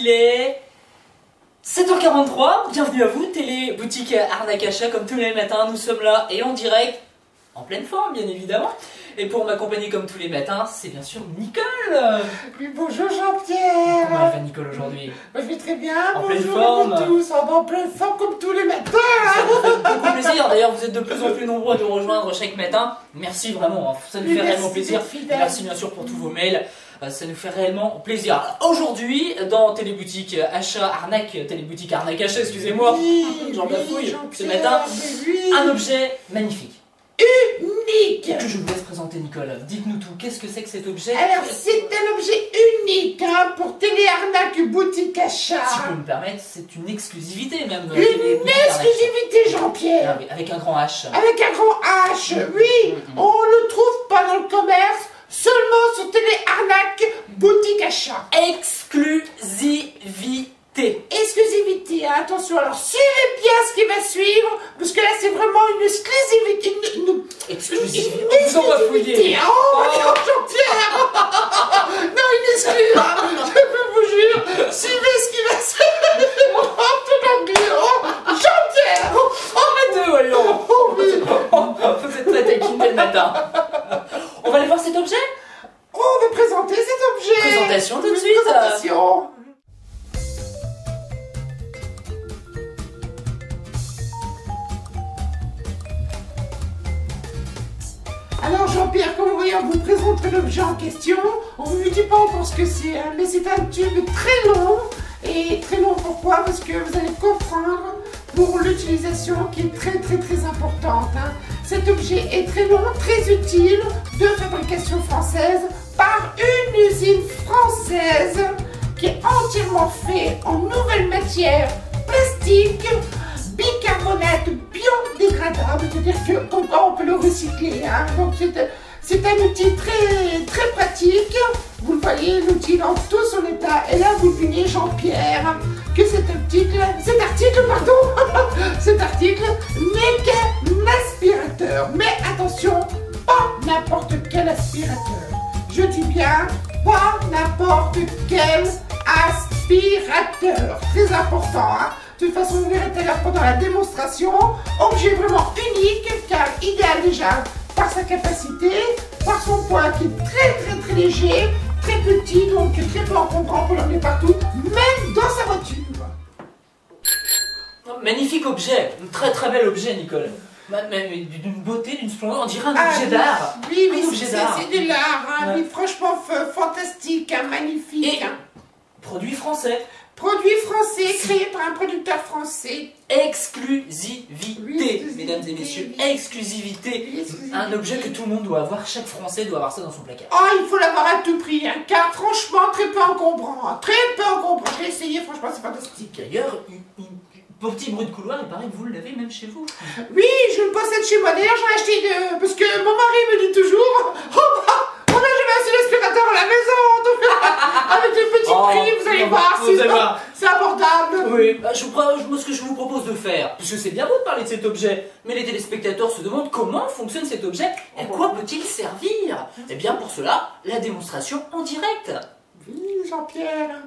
il est 7h43, bienvenue à vous, télé boutique Arnaque Achat, comme tous les matins, nous sommes là et en direct, en pleine forme bien évidemment. Et pour m'accompagner comme tous les matins, c'est bien sûr Nicole. Oui, bonjour Jean-Pierre. Comment elle va Nicole aujourd'hui? Je vais très bien, en pleine bonjour forme. à vous tous, en pleine forme comme tous les matins. Ça nous fait beaucoup plaisir, d'ailleurs vous êtes de plus en plus nombreux à nous rejoindre chaque matin. Merci vraiment, ça nous fait réellement plaisir. Merci bien sûr pour tous vos mails. Ça nous fait réellement plaisir. Aujourd'hui, dans Téléboutique Achat, Téléboutique Arnaque Achat, excusez-moi, j'en bafouille ce matin, un objet magnifique. Unique. Que je vous laisse présenter Nicole. Dites-nous tout, qu'est-ce que c'est que cet objet? Alors c'est un objet unique pour Télé Arnaque Boutique Achat. Si je peux me permettre, c'est une exclusivité même. Une exclusivité Jean-Pierre. Ah oui, avec un grand H. Avec un grand H, oui. On ne le trouve pas dans le commerce. Seulement sur Télé Arnaque Boutique Achat. Exclusivité. Exclusivité, hein, attention. Alors suivez bien ce qui va suivre, parce que là c'est vraiment une exclusivité. Exclusivité. Une Vous en bafouillez. Oh, Jean-Pierre. Non, une exclu, hein, je peux vous jure. Suivez ce qui va suivre. Oh, tout anglais. Oh, Jean-Pierre. Arrêtez, voyons. Vous êtes très taquine dès le matin. On va aller voir cet objet? On va présenter cet objet. Présentation tout de suite. Présentation. Alors Jean-Pierre, comme vous voyez, on vous présenterai l'objet en question. On ne vous dit pas encore ce que c'est, hein, mais c'est un tube très long. Et très long pourquoi? Parce que vous allez comprendre pour l'utilisation qui est très importante. Hein. Cet objet est très long, très utile, de fabrication française, par une usine française qui est entièrement fait en nouvelle matière plastique, bicarbonate biodégradable, c'est-à-dire que comme quoi on peut le recycler. Hein. Donc c'est un outil très pratique. Vous le voyez, l'outil dans tout son état. Et là, vous devinez, Jean-Pierre, que cet article n'est qu'un aspirateur. Mais attention, pas n'importe quel aspirateur. Je dis bien, pas n'importe quel aspirateur. Très important, hein. De toute façon, vous verrez tout à l'heure pendant la démonstration. Objet vraiment unique, car idéal déjà par sa capacité, par son poids qui est très léger, très petit, donc très peu encombrant pour l'emmener partout, même dans sa voiture. Magnifique objet, un très bel objet, Nicole. D'une beauté, d'une splendeur, on dirait un objet d'art. Oui, c'est de l'art, hein, oui, franchement fantastique, hein, magnifique. Et produit français. Produit français, créé par un producteur français. Exclusivité, oui, mesdames et messieurs, exclusivité. Un objet que tout le monde doit avoir, chaque Français doit avoir ça dans son placard. Oh, il faut l'avoir à tout prix, hein, car franchement, très peu encombrant. Hein, très peu encombrant. Je l'ai essayé, franchement, c'est fantastique. D'ailleurs, pour petit bruit de couloir, il paraît que vous l'avez même chez vous. Oui, je le possède chez moi. D'ailleurs, j'en ai acheté deux, parce que mon mari me dit toujours, oh ben, je vais acheter l'aspirateur à la maison, donc, avec des petits prix, vous allez voir, c'est abordable. Oui, moi ce que je vous propose de faire, puisque c'est bien beau de parler de cet objet, mais les téléspectateurs se demandent comment fonctionne cet objet, à quoi peut-il servir? Eh bien pour cela, la démonstration en direct. Oui, Jean-Pierre.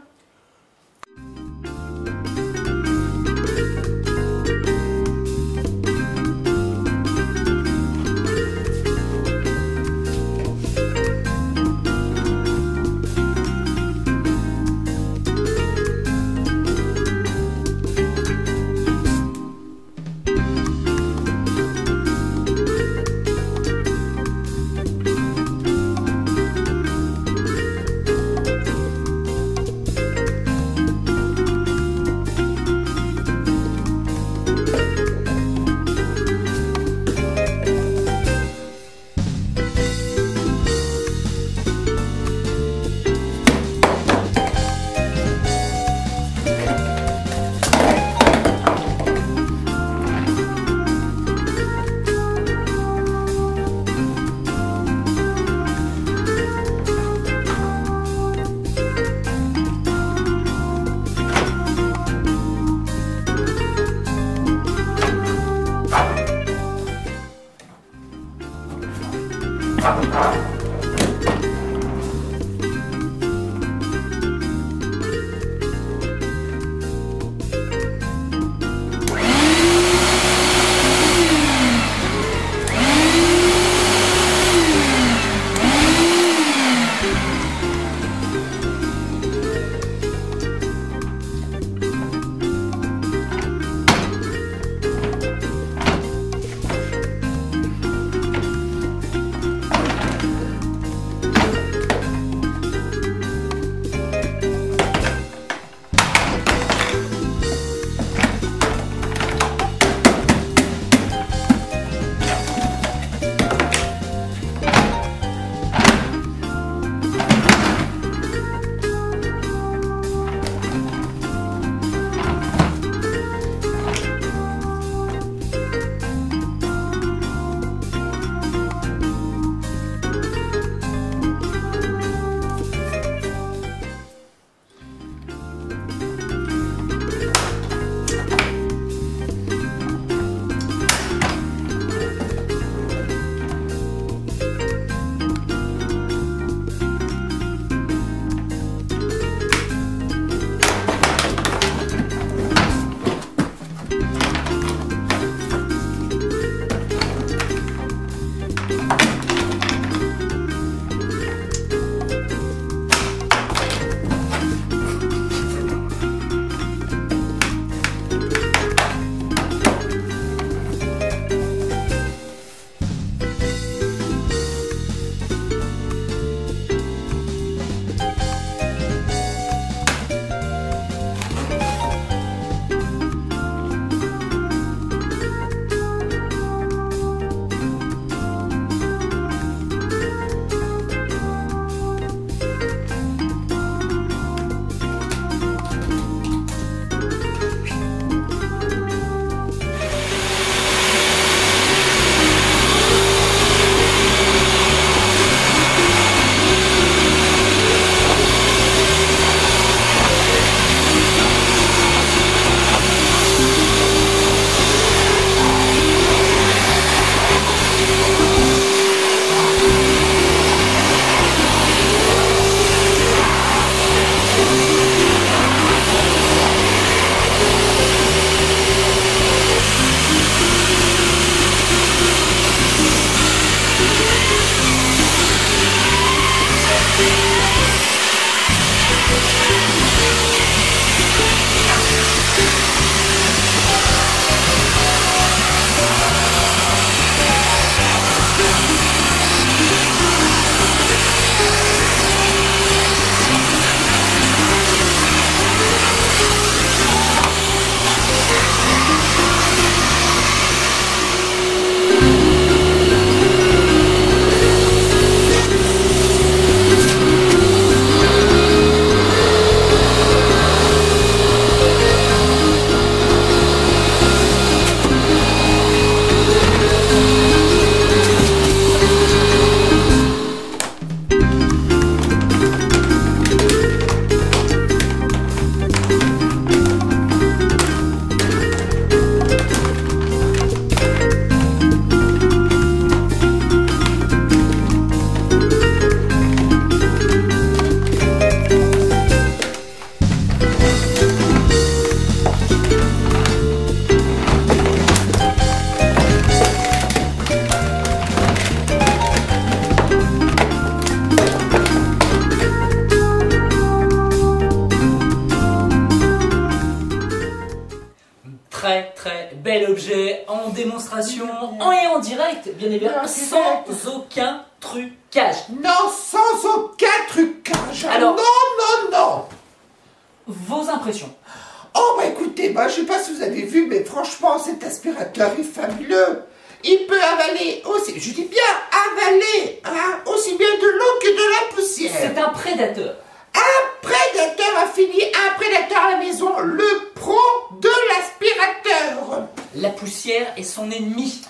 très très bel objet en démonstration et en direct, bien évidemment, sans aucun trucage. Non, sans aucun trucage. Alors, non. Vos impressions? Oh bah écoutez, je sais pas si vous avez vu, mais franchement cet aspirateur est fabuleux. Il peut avaler aussi, je dis bien avaler, hein, aussi bien de l'eau que de la poussière. C'est un prédateur. Un prédateur affini, un prédateur à la maison, le pro de l'aspirateur. La poussière est son ennemi.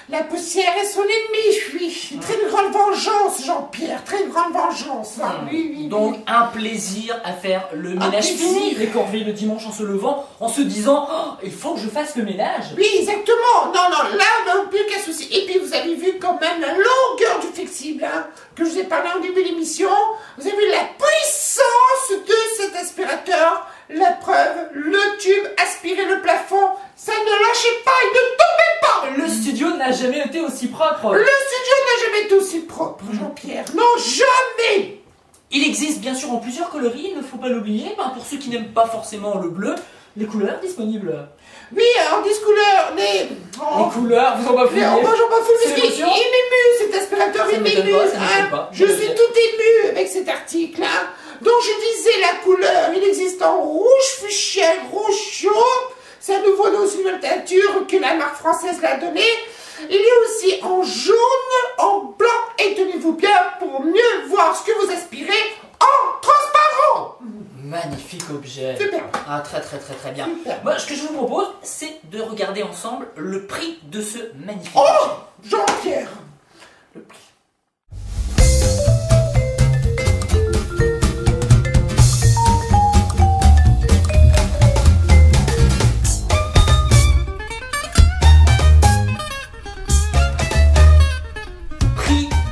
La poussière est son ennemi, oui. Très grande vengeance, Jean-Pierre, très grande vengeance. Oui. Donc un plaisir à faire le ménage. Fini les corvées le dimanche en se levant, en se disant oh, il faut que je fasse le ménage. Oui, exactement. Non, là, on n'a plus qu'un souci. Et puis vous avez vu quand même la longueur du flexible, hein, que je vous ai parlé au début de l'émission. Vous avez vu la puissance de cet aspirateur. La preuve, le tube aspirait le plafond, ça ne lâchait pas, il ne tombait pas. Le studio n'a jamais été aussi propre. Le studio n'a jamais été aussi propre, Jean-Pierre. Non, jamais. Il existe bien sûr en plusieurs coloris, il ne faut pas l'oublier. Pour ceux qui n'aiment pas forcément le bleu, les couleurs disponibles. Oui, en 10 couleurs, les couleurs, vous en bafouillez. J'en bafouille parce qu'il m'émue, cet aspirateur, il m'émue. Je suis tout ému avec cet article, hein. Donc je disais la couleur, il existe en rouge fuchsia, rouge chaud. C'est un nouveau nom, une nouvelle teinture que la marque française l'a donné. Il y a aussi en jaune, en blanc, et tenez-vous bien pour mieux voir ce que vous aspirez, en transparent. Magnifique objet. Super. Ah, très bien. Moi, ce que je vous propose, c'est de regarder ensemble le prix de ce magnifique objet. Oh, Jean-Pierre. Le prix.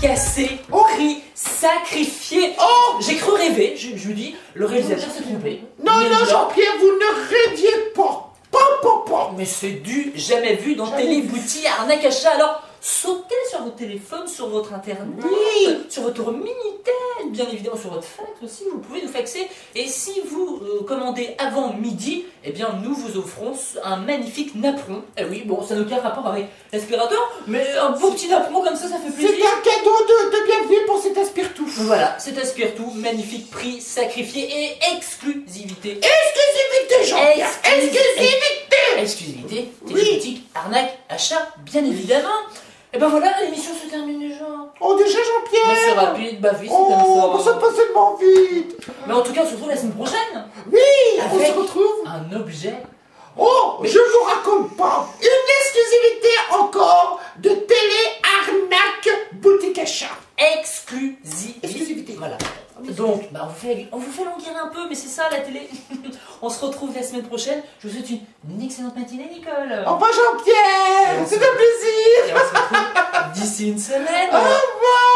Cassé, prix sacrifié. Oh, j'ai cru rêver. Je me dis, le réalisateur s'est trompé. Non, Jean-Pierre, vous ne rêviez pas. Mais c'est du jamais vu dans Téléboutiques, arnaque achat. Alors, sautez sur votre téléphone, sur votre internet, sur votre Minitel, bien évidemment sur votre fax aussi, vous pouvez nous faxer. Et si vous commandez avant midi, eh bien nous vous offrons un magnifique napperon. Eh oui, bon, ça n'a aucun rapport avec l'aspirateur, mais un beau petit napperon comme ça fait plaisir. C'est un cadeau de bienvenue pour cet aspire-tout. Voilà, cet aspire-tout, magnifique prix sacrifié et exclusivité. Exclusivité, Jean-Pierre. Exclusivité, Téléboutiques, arnaque, achat, bien évidemment. Et ben voilà, l'émission se termine déjà. Oh, déjà, Jean-Pierre. C'est rapide, oui, c'est comme ça. Ça passe tellement vite. Mais en tout cas, on se retrouve la semaine prochaine. Oui, avec on se retrouve. Un objet. Oh, je vous raconte pas. Une exclusivité encore de Télé-Arnaque Boutique Achat. Exclusivité. Voilà. Donc, on vous fait languir un peu, mais c'est ça la télé. On se retrouve la semaine prochaine. Je vous souhaite une excellente matinée, Nicole. Au revoir, Jean-Pierre. C'est un plaisir. Et on se retrouve d'ici une semaine. Au revoir.